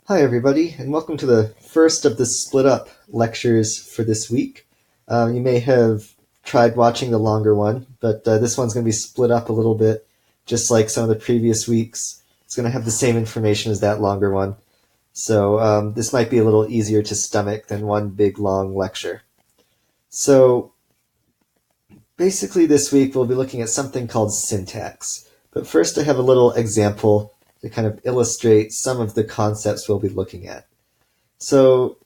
Hi, everybody, and welcome to the first of the split up lectures for this week. You may have tried watching the longer one, but this one's going to be split up a little bit, just like some of the previous weeks. It's going to have the same information as that longer one. So this might be a little easier to stomach than one big long lecture. So basically, this week we'll be looking at something called syntax. But first, I have a little example to kind of illustrate some of the concepts we'll be looking at. So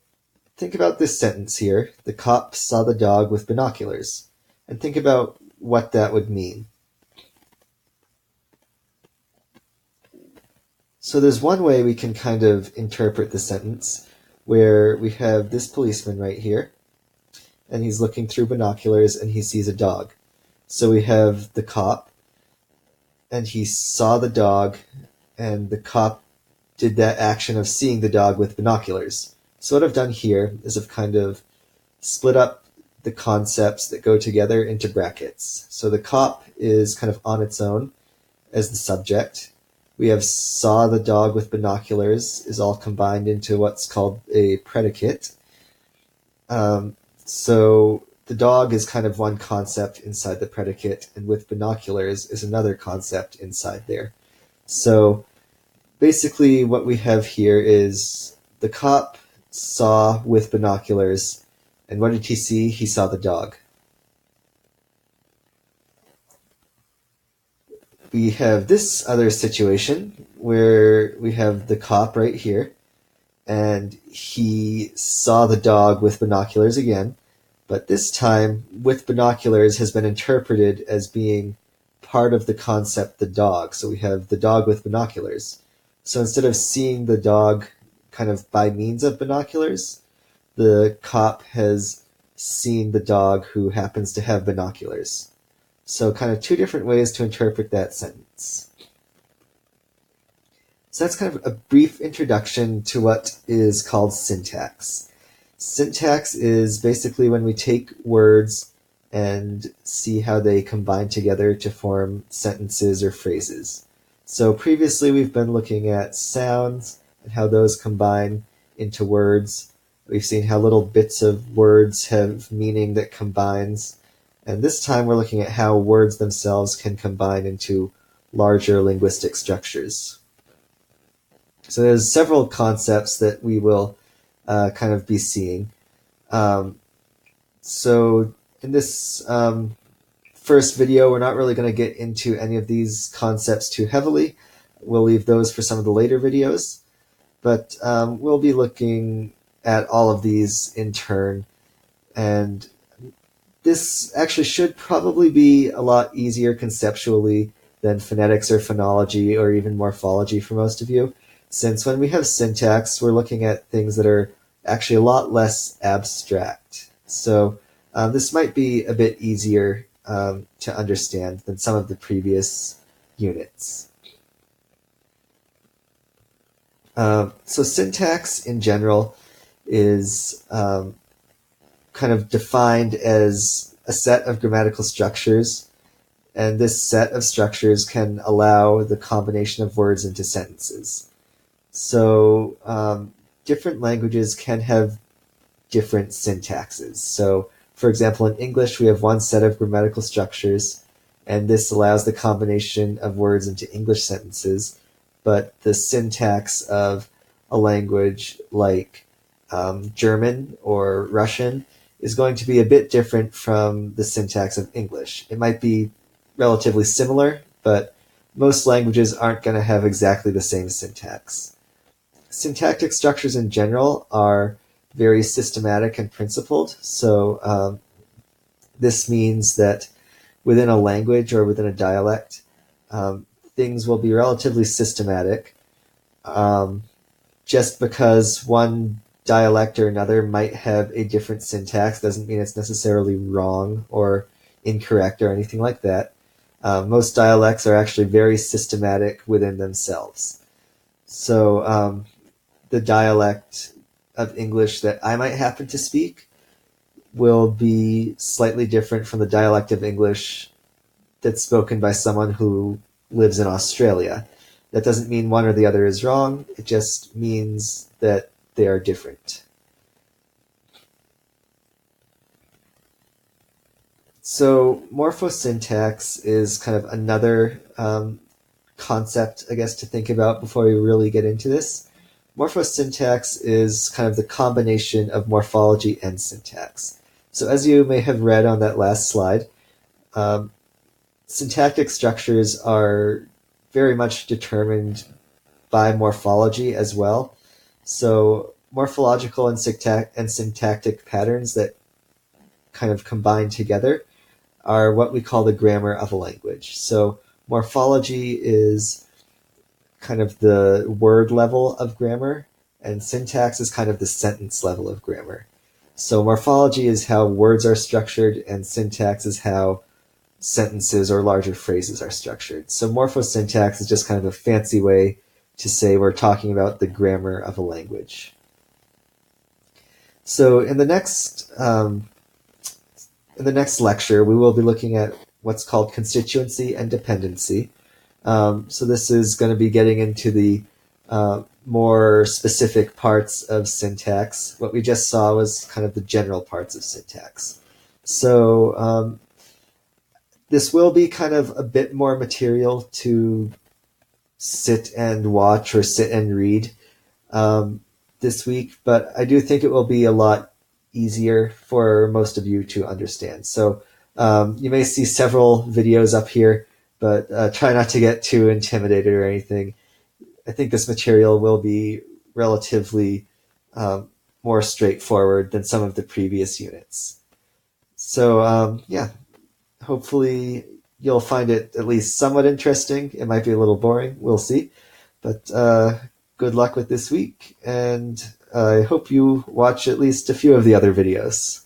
think about this sentence here. The cop saw the dog with binoculars. And think about what that would mean. So there's one way we can kind of interpret the sentence where we have this policeman right here, and he's looking through binoculars and he sees a dog. So we have the cop, and he saw the dog, and the cop did that action of seeing the dog with binoculars. So what I've done here is I've kind of split up the concepts that go together into brackets. So the cop is kind of on its own as the subject. We have saw the dog with binoculars is all combined into what's called a predicate. So the dog is kind of one concept inside the predicate, and with binoculars is another concept inside there. So basically what we have here is the cop saw with binoculars, and what did he see? He saw the dog. We have this other situation where we have the cop right here, and he saw the dog with binoculars again, but this time with binoculars has been interpreted as being part of the concept the dog. So we have the dog with binoculars. So instead of seeing the dog kind of by means of binoculars, the cop has seen the dog who happens to have binoculars. So kind of two different ways to interpret that sentence. So that's kind of a brief introduction to what is called syntax. Syntax is basically when we take words and see how they combine together to form sentences or phrases. So previously we've been looking at sounds and how those combine into words. We've seen how little bits of words have meaning that combines. And this time we're looking at how words themselves can combine into larger linguistic structures. So there's several concepts that we will kind of be seeing. So in this first video, we're not really going to get into any of these concepts too heavily. We'll leave those for some of the later videos. But we'll be looking at all of these in turn. And this actually should probably be a lot easier conceptually than phonetics or phonology or even morphology for most of you, since when we have syntax, we're looking at things that are actually a lot less abstract. So this might be a bit easier to understand than some of the previous units. So syntax in general is kind of defined as a set of grammatical structures, and this set of structures can allow the combination of words into sentences. So different languages can have different syntaxes. So for example, in English we have one set of grammatical structures, and this allows the combination of words into English sentences, but the syntax of a language like German or Russian is going to be a bit different from the syntax of English. It might be relatively similar, but most languages aren't going to have exactly the same syntax. Syntactic structures in general are very systematic and principled, so this means that within a language or within a dialect, things will be relatively systematic. Just because one dialect or another might have a different syntax doesn't mean it's necessarily wrong or incorrect or anything like that. Most dialects are actually very systematic within themselves. So the dialect of English that I might happen to speak will be slightly different from the dialect of English that's spoken by someone who lives in Australia. That doesn't mean one or the other is wrong. It just means that they are different. So Morpho Syntax is kind of another concept, I guess, to think about before we really get into this. Morpho Syntax is kind of the combination of morphology and syntax. So as you may have read on that last slide, syntactic structures are very much determined by morphology as well. So morphological and syntactic patterns that kind of combine together are what we call the grammar of a language. So morphology is kind of the word level of grammar, and syntax is kind of the sentence level of grammar. So morphology is how words are structured, and syntax is how sentences or larger phrases are structured. So morphosyntax is just kind of a fancy way to say we're talking about the grammar of a language. So in the next lecture, we will be looking at what's called constituency and dependency. So this is going to be getting into the more specific parts of syntax. What we just saw was kind of the general parts of syntax. So this will be kind of a bit more material to sit and watch or sit and read this week, but I do think it will be a lot easier for most of you to understand. So you may see several videos up here, but try not to get too intimidated or anything. I think this material will be relatively more straightforward than some of the previous units. So yeah, hopefully you'll find it at least somewhat interesting. It might be a little boring. We'll see. But good luck with this week, and I hope you watch at least a few of the other videos.